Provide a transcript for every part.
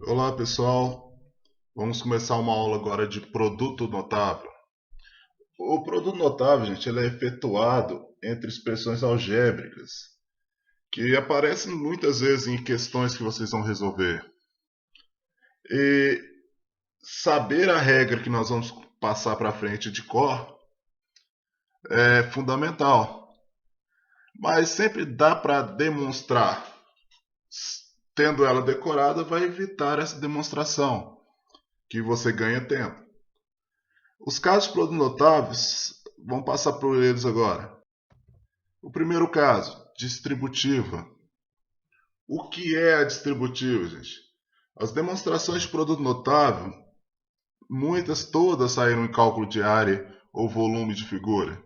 Olá pessoal, vamos começar uma aula agora de produto notável. O produto notável, gente, ele é efetuado entre expressões algébricas que aparecem muitas vezes em questões que vocês vão resolver. E saber a regra que nós vamos passar para frente de cor é fundamental, mas sempre dá para demonstrar. Tendo ela decorada, vai evitar essa demonstração, que você ganha tempo. Os casos de produtos notáveis, vamos passar por eles agora. O primeiro caso, distributiva. O que é a distributiva, gente? As demonstrações de produto notável, todas saíram em cálculo de área ou volume de figura.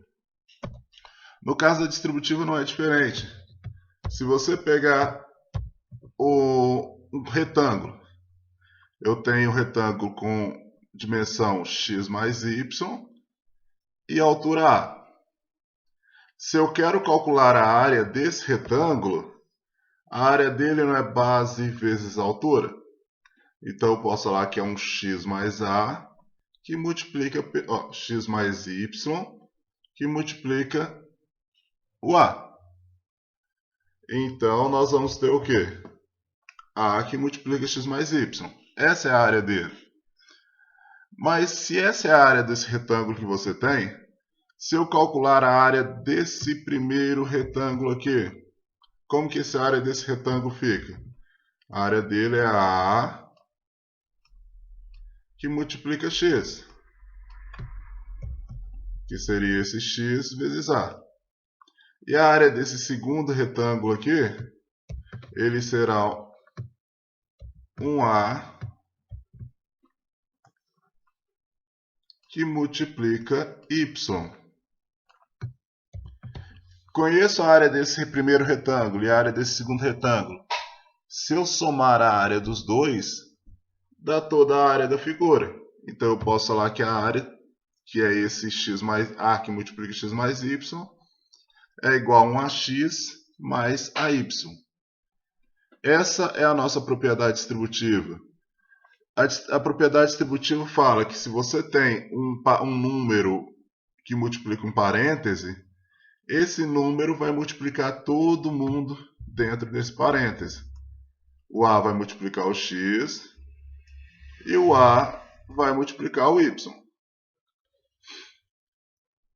No caso da distributiva não é diferente. Se você pegar um retângulo, eu tenho um retângulo com dimensão x mais y e altura a. Se eu quero calcular a área desse retângulo, a área dele não é base vezes altura. Então eu posso falar que é um x mais a que multiplica x mais y que multiplica o a. Então nós vamos ter o quê? A que multiplica x mais y. Essa é a área dele. Mas se essa é a área desse retângulo que você tem, se eu calcular a área desse primeiro retângulo aqui, como que essa área desse retângulo fica? A área dele é a que multiplica x, que seria esse x vezes a. E a área desse segundo retângulo aqui, ele será um a que multiplica y. Conheço a área desse primeiro retângulo e a área desse segundo retângulo. Se eu somar a área dos dois, dá toda a área da figura. Então eu posso falar que a área, que é esse x mais a que multiplica x mais y, é igual a 1ax mais ay. Essa é a nossa propriedade distributiva. A propriedade distributiva fala que se você tem um número que multiplica um parêntese, esse número vai multiplicar todo mundo dentro desse parêntese. O a vai multiplicar o x e o a vai multiplicar o y.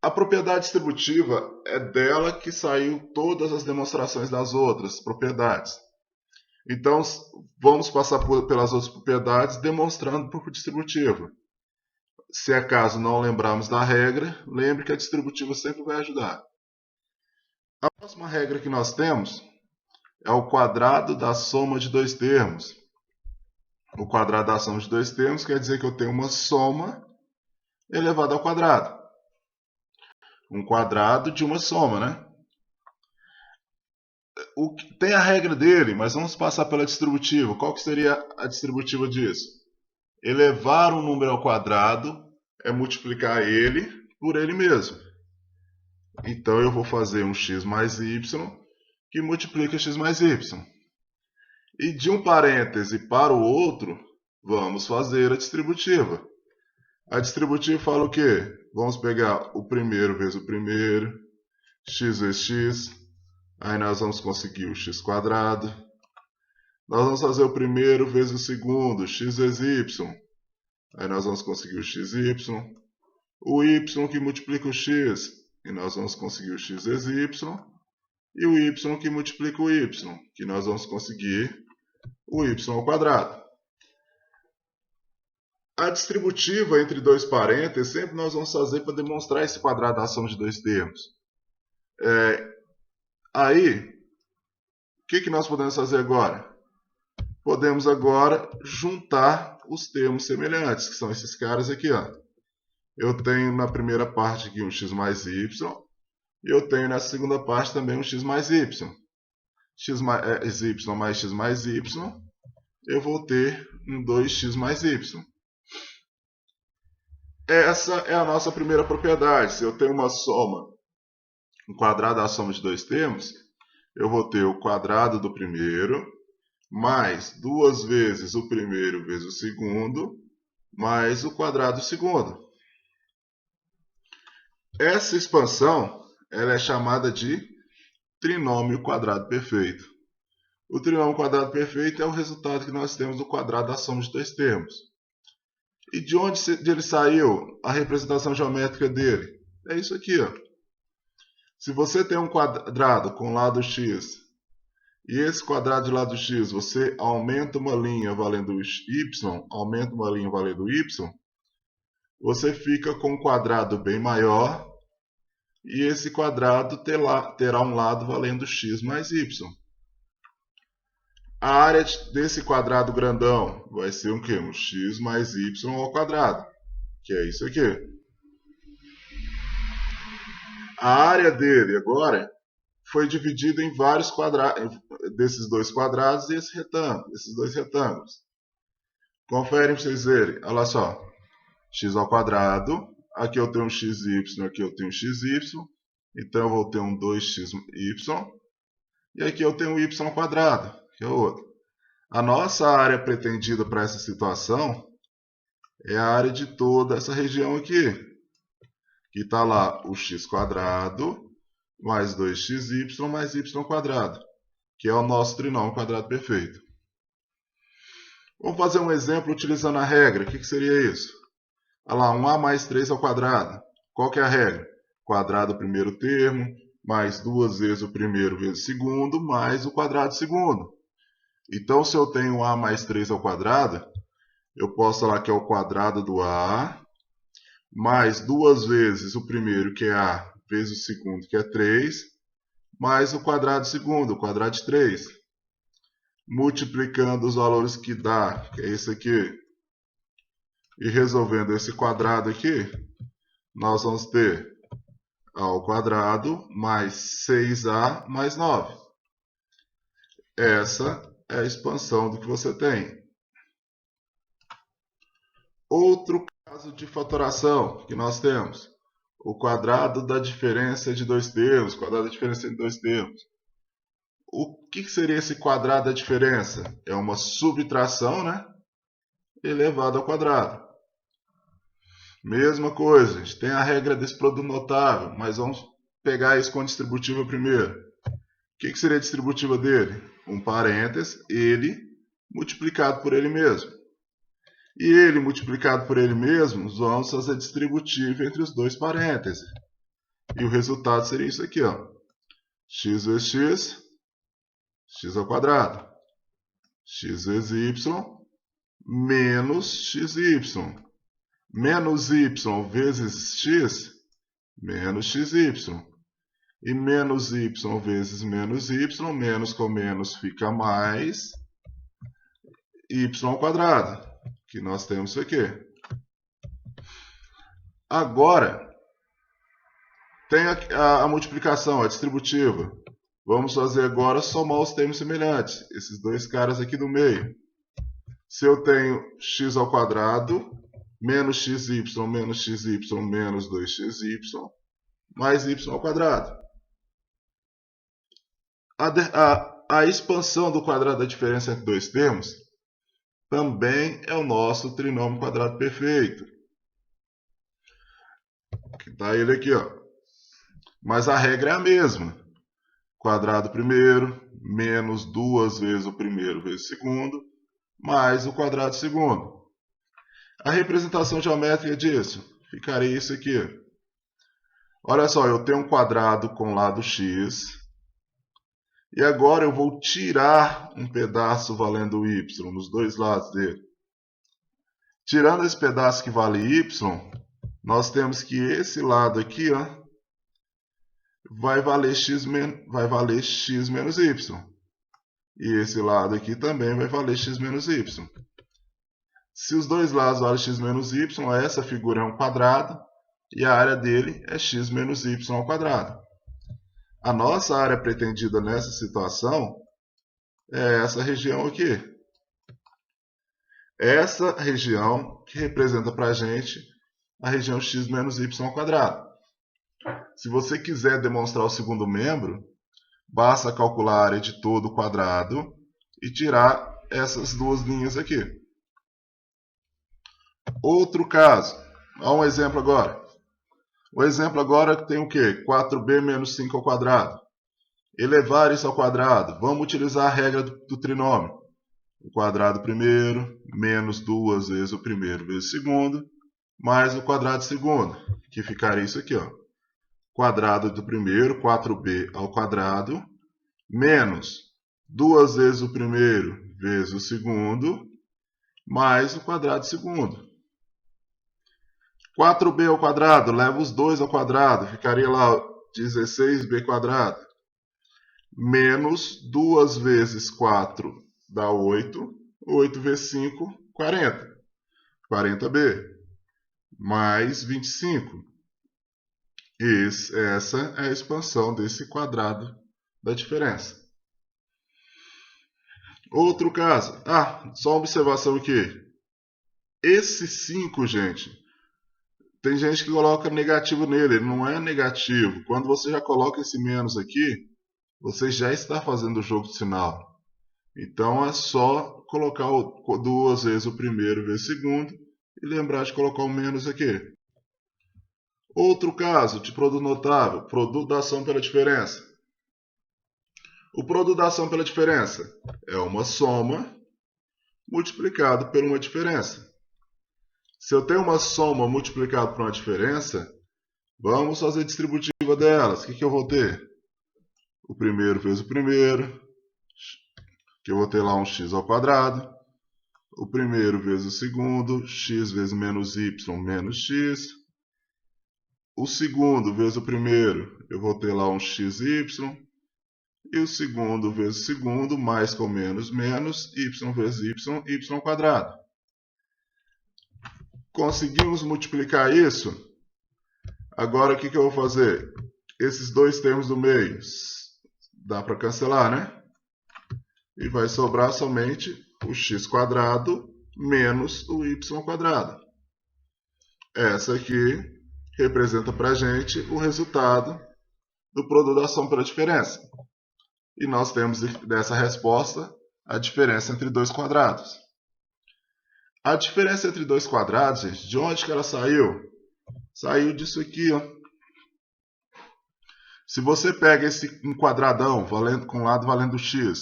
A propriedade distributiva é dela que saiu todas as demonstrações das outras propriedades. Então, vamos passar pelas outras propriedades demonstrando por distributiva. Se acaso não lembrarmos da regra, lembre que a distributiva sempre vai ajudar. A próxima regra que nós temos é o quadrado da soma de dois termos. O quadrado da soma de dois termos quer dizer que eu tenho uma soma elevada ao quadrado. Um quadrado de uma soma, né? Tem a regra dele, mas vamos passar pela distributiva. Qual que seria a distributiva disso? Elevar um número ao quadrado é multiplicar ele por ele mesmo. Então eu vou fazer um x mais y que multiplica x mais y. E de um parêntese para o outro, vamos fazer a distributiva. A distributiva fala o quê? Vamos pegar o primeiro vezes o primeiro, x vezes x, aí nós vamos conseguir o x quadrado. Nós vamos fazer o primeiro vezes o segundo, x vezes y. Aí nós vamos conseguir o xy. O y que multiplica o x, e nós vamos conseguir o x vezes y. E o y que multiplica o y, que nós vamos conseguir o y ao quadrado. A distributiva entre dois parênteses, sempre nós vamos fazer para demonstrar esse quadrado da soma de dois termos. Aí, o que nós podemos fazer agora? Podemos agora juntar os termos semelhantes, que são esses caras aqui. Ó. Eu tenho na primeira parte aqui um x mais y, e eu tenho na segunda parte também um x mais y. X mais y mais x mais y, eu vou ter um 2x mais y. Essa é a nossa primeira propriedade. Se eu tenho uma soma, um quadrado da soma de dois termos, eu vou ter o quadrado do primeiro mais 2 vezes o primeiro vezes o segundo, mais o quadrado do segundo. Essa expansão ela é chamada de trinômio quadrado perfeito. O trinômio quadrado perfeito é o resultado que nós temos do quadrado da soma de dois termos. E de onde ele saiu a representação geométrica dele? É isso aqui, ó. Se você tem um quadrado com lado x, e esse quadrado de lado x, você aumenta uma linha valendo y, aumenta uma linha valendo y, você fica com um quadrado bem maior, e esse quadrado terá um lado valendo x mais y. A área desse quadrado grandão vai ser o quê? Um x mais y ao quadrado, que é isso aqui. A área dele agora foi dividida em vários quadrados, desses dois quadrados e esses dois retângulos. Confere para vocês verem. Olha só. X ao quadrado. Aqui eu tenho um xy, aqui eu tenho um xy. Então eu vou ter um 2xy. E aqui eu tenho um y ao quadrado, que é o outro. A nossa área pretendida para essa situação é a área de toda essa região aqui. Que está lá o x quadrado mais 2xy mais y quadrado, que é o nosso trinômio quadrado perfeito. Vamos fazer um exemplo utilizando a regra. O que seria isso? Olha lá, 1a mais 3 ao quadrado. Qual que é a regra? Quadrado do primeiro termo, mais 2 vezes o primeiro vezes o segundo, mais o quadrado do segundo. Então, se eu tenho a mais 3 ao quadrado, eu posso falar que é o quadrado do a, mais 2 vezes o primeiro, que é a, vezes o segundo, que é 3, mais o quadrado do segundo, o quadrado de 3. Multiplicando os valores que dá, que é esse aqui, e resolvendo esse quadrado aqui, nós vamos ter a ao quadrado mais 6a mais 9. Essa é a expansão do que você tem. Outro caso de fatoração que nós temos. O quadrado da diferença de dois termos. Quadrado da diferença de dois termos. O que seria esse quadrado da diferença? É uma subtração, né? Elevado ao quadrado. Mesma coisa, a gente tem a regra desse produto notável, mas vamos pegar isso com a distributiva primeiro. O que seria a distributiva dele? Um parênteses, ele multiplicado por ele mesmo. E ele multiplicado por ele mesmo, vamos fazer a distributiva entre os dois parênteses. E o resultado seria isso aqui, ó. X vezes x, x ao quadrado. X vezes y, menos xy. Menos y vezes x, menos xy. E menos y vezes menos y, menos com menos fica mais y ao quadrado. Que nós temos isso aqui. Agora, tem a multiplicação, a distributiva. Vamos fazer agora somar os termos semelhantes. Esses dois caras aqui do meio. Se eu tenho x ao quadrado, menos xy, menos xy, menos 2xy, mais y ao quadrado. A expansão do quadrado da diferença entre dois termos também é o nosso trinômio quadrado perfeito. Que está ele aqui, ó. Mas a regra é a mesma. Quadrado primeiro, menos 2 vezes o primeiro vezes o segundo, mais o quadrado segundo. A representação geométrica disso ficaria isso aqui. Olha só, eu tenho um quadrado com lado x. E agora eu vou tirar um pedaço valendo y nos dois lados dele. Tirando esse pedaço que vale y, nós temos que esse lado aqui, ó, vai valer x menos y. E esse lado aqui também vai valer x menos y. Se os dois lados valem x menos y, essa figura é um quadrado e a área dele é x menos y ao quadrado. A nossa área pretendida nessa situação é essa região aqui. Essa região que representa para a gente a região x menos y ao quadrado. Se você quiser demonstrar o segundo membro, basta calcular a área de todo o quadrado e tirar essas duas linhas aqui. Outro caso, olha um exemplo agora. O exemplo agora tem o quê? 4b menos 5 ao quadrado. Elevar isso ao quadrado. Vamos utilizar a regra do trinômio. O quadrado primeiro, menos duas vezes o primeiro vezes o segundo, mais o quadrado segundo, que ficaria isso aqui, ó. Quadrado do primeiro, 4b ao quadrado, menos duas vezes o primeiro vezes o segundo, mais o quadrado segundo. 4b ao quadrado, leva os dois ao quadrado, ficaria lá 16b quadrado. Menos 2 vezes 4 dá 8. 8 vezes 5, 40. 40b. Mais 25. Essa é a expansão desse quadrado da diferença. Outro caso. Só uma observação aqui. Esse 5, gente, tem gente que coloca negativo nele. Ele não é negativo. Quando você já coloca esse menos aqui, você já está fazendo o jogo de sinal. Então é só colocar duas vezes o primeiro vezes o segundo e lembrar de colocar o menos aqui. Outro caso de produto notável, produto da ação pela diferença. O produto da ação pela diferença é uma soma multiplicado por uma diferença. Se eu tenho uma soma multiplicada por uma diferença, vamos fazer a distributiva delas. O que eu vou ter? O primeiro vezes o primeiro, que eu vou ter lá um x ao quadrado. O primeiro vezes o segundo, x vezes menos y menos x. O segundo vezes o primeiro, eu vou ter lá um xy. E o segundo vezes o segundo, mais com menos, menos, y vezes y ao quadrado. Conseguimos multiplicar isso? Agora o que eu vou fazer? Esses dois termos do meio, dá para cancelar, né? E vai sobrar somente o x quadrado menos o y ao quadrado. Essa aqui representa para a gente o resultado do produto da ação pela diferença. E nós temos dessa resposta a diferença entre dois quadrados. A diferença entre dois quadrados, gente, de onde que ela saiu? Saiu disso aqui, ó. Se você pega esse quadradão com lado valendo x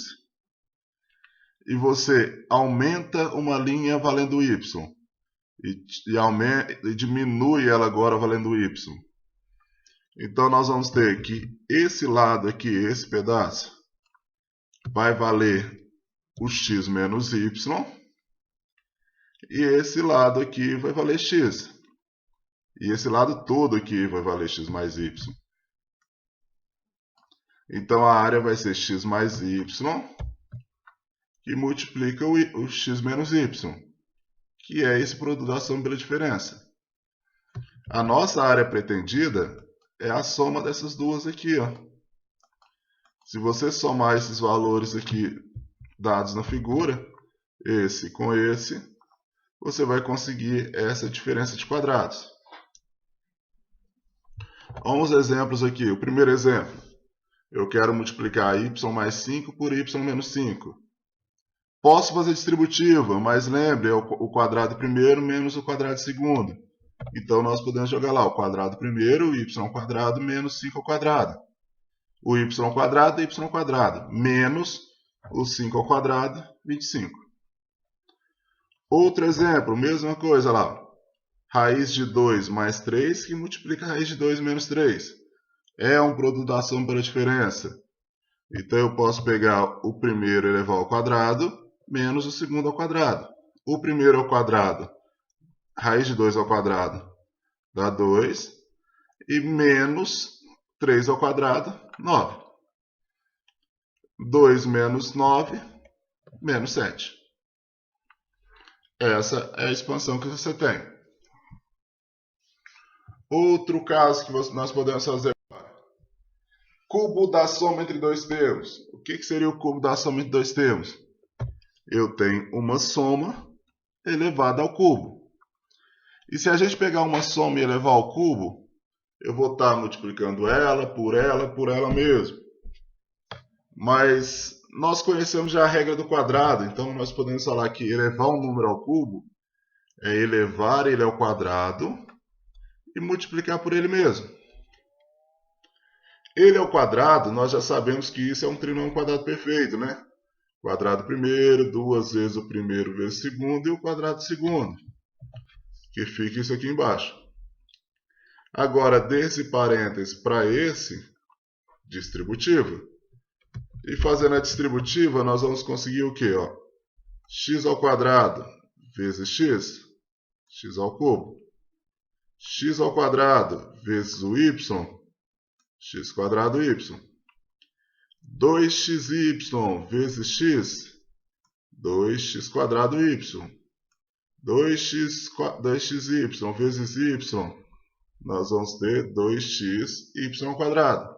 e você aumenta uma linha valendo y e diminui ela agora valendo y, então nós vamos ter que esse lado aqui, esse pedaço, vai valer o x menos y e esse lado aqui vai valer x. E esse lado todo aqui vai valer x mais y. Então a área vai ser x mais y, que multiplica o x menos y, que é esse produto da ação pela diferença. A nossa área pretendida é a soma dessas duas aqui, ó. Se você somar esses valores aqui dados na figura, esse com esse, você vai conseguir essa diferença de quadrados. Vamos exemplos aqui. O primeiro exemplo. Eu quero multiplicar y mais 5 por y menos 5. Posso fazer distributiva, mas lembre, é o quadrado primeiro menos o quadrado segundo. Então nós podemos jogar lá o quadrado primeiro, y ao quadrado menos 5 ao quadrado. O y ao quadrado, menos o 5 ao quadrado, 25. Outro exemplo, mesma coisa lá. Raiz de 2 mais 3, que multiplica a raiz de 2 menos 3. É um produto da ação pela diferença. Então eu posso pegar o primeiro e elevar ao quadrado, menos o segundo ao quadrado. O primeiro ao quadrado, raiz de 2 ao quadrado, dá 2. E menos 3 ao quadrado, 9. 2 menos 9, menos 7. Essa é a expansão que você tem. Outro caso que nós podemos fazer. Cubo da soma entre dois termos. O que seria o cubo da soma entre dois termos? Eu tenho uma soma elevada ao cubo. E se a gente pegar uma soma e elevar ao cubo, eu vou estar multiplicando ela por ela mesmo. Mas nós conhecemos já a regra do quadrado, então nós podemos falar que elevar um número ao cubo é elevar ele ao quadrado e multiplicar por ele mesmo. Ele ao quadrado, nós já sabemos que isso é um trinômio quadrado perfeito, né? Quadrado primeiro, duas vezes o primeiro vezes o segundo e o quadrado segundo, que fica isso aqui embaixo. Agora, desse parênteses para esse, distributiva. E fazendo a distributiva, nós vamos conseguir o quê? Ó? X ao quadrado vezes x, x ao cubo. X ao quadrado vezes o y, x quadrado y. 2xy vezes x, 2x quadrado y. 2xy vezes y, nós vamos ter 2xy quadrado.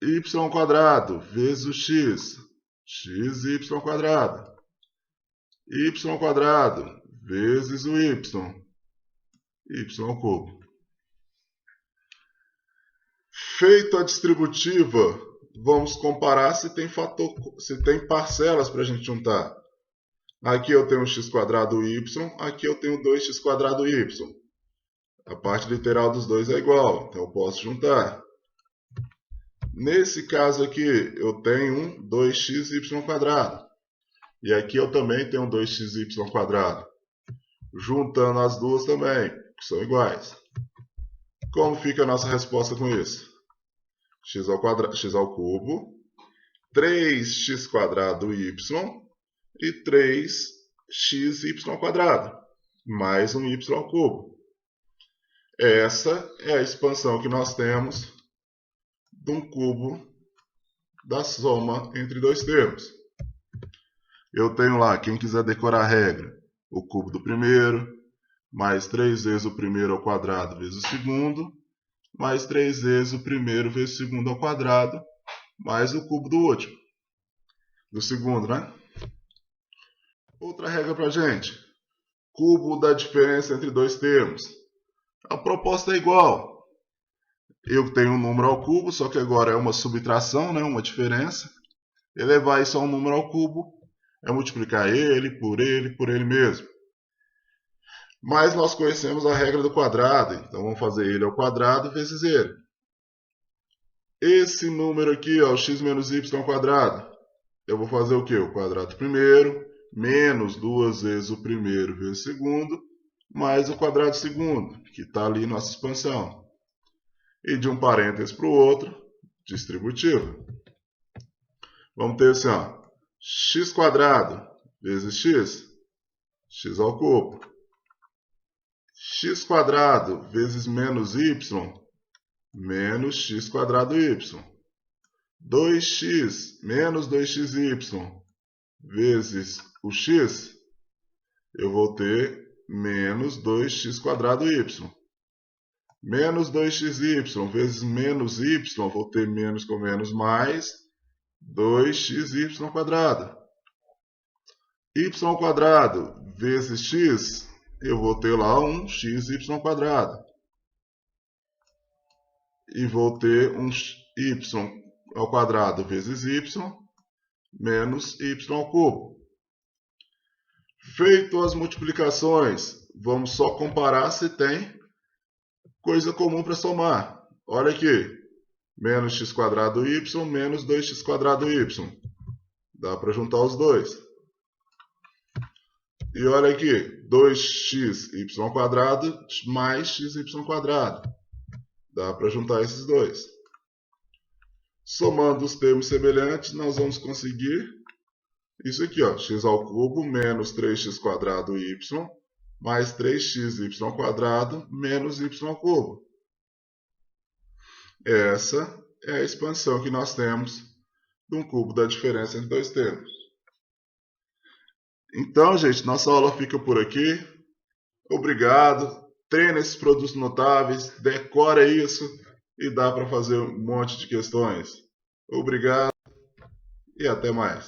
Y quadrado vezes o x, xy quadrado. Y quadrado vezes o y ao cubo. Feito a distributiva, vamos comparar se tem parcelas para a gente juntar. Aqui eu tenho x quadrado y, aqui eu tenho 2x quadrado y. A parte literal dos dois é igual, então eu posso juntar. Nesse caso aqui, eu tenho um 2xy quadrado. E aqui eu também tenho um 2xy quadrado. Juntando as duas também, que são iguais. Como fica a nossa resposta com isso? X ao cubo, 3x quadrado y e 3xy quadrado, mais um y ao cubo. Essa é a expansão que nós temos de um cubo da soma entre dois termos. Eu tenho lá, quem quiser decorar a regra, o cubo do primeiro, mais 3 vezes o primeiro ao quadrado vezes o segundo, mais 3 vezes o primeiro vezes o segundo ao quadrado, mais o cubo do último. Do segundo, né? Outra regra pra gente. Cubo da diferença entre dois termos. A proposta é igual. Eu tenho um número ao cubo, só que agora é uma subtração, né? Uma diferença. Elevar isso a um número ao cubo é multiplicar ele por ele mesmo. Mas nós conhecemos a regra do quadrado, então vamos fazer ele ao quadrado vezes ele. Esse número aqui, ó, x menos y ao quadrado, eu vou fazer o quê? O quadrado primeiro, menos 2 vezes o primeiro vezes o segundo, mais o quadrado segundo, que está ali nossa expansão. E de um parênteses para o outro, distributiva. Vamos ter assim, ó, x quadrado vezes x, x ao cubo. X quadrado vezes menos y, menos x quadrado y. 2x menos 2xy vezes o x, eu vou ter menos 2x quadrado y. Menos 2xy vezes menos y, vou ter menos com menos mais 2xy quadrado. Y quadrado vezes x, eu vou ter lá um xy quadrado. E vou ter um y ao quadrado vezes y menos y ao cubo. Feito as multiplicações, vamos só comparar se tem coisa comum para somar. Olha aqui, menos x quadrado y menos 2x quadrado y. Dá para juntar os dois. E olha aqui, 2xy quadrado mais xy quadrado. Dá para juntar esses dois. Somando os termos semelhantes, nós vamos conseguir isso aqui, ó, x ao cubo menos 3x quadrado y mais 3xy quadrado menos y ao cubo. Essa é a expansão que nós temos de um cubo da diferença entre dois termos. Então, gente, nossa aula fica por aqui. Obrigado. Treina esses produtos notáveis, decora isso e dá para fazer um monte de questões. Obrigado e até mais.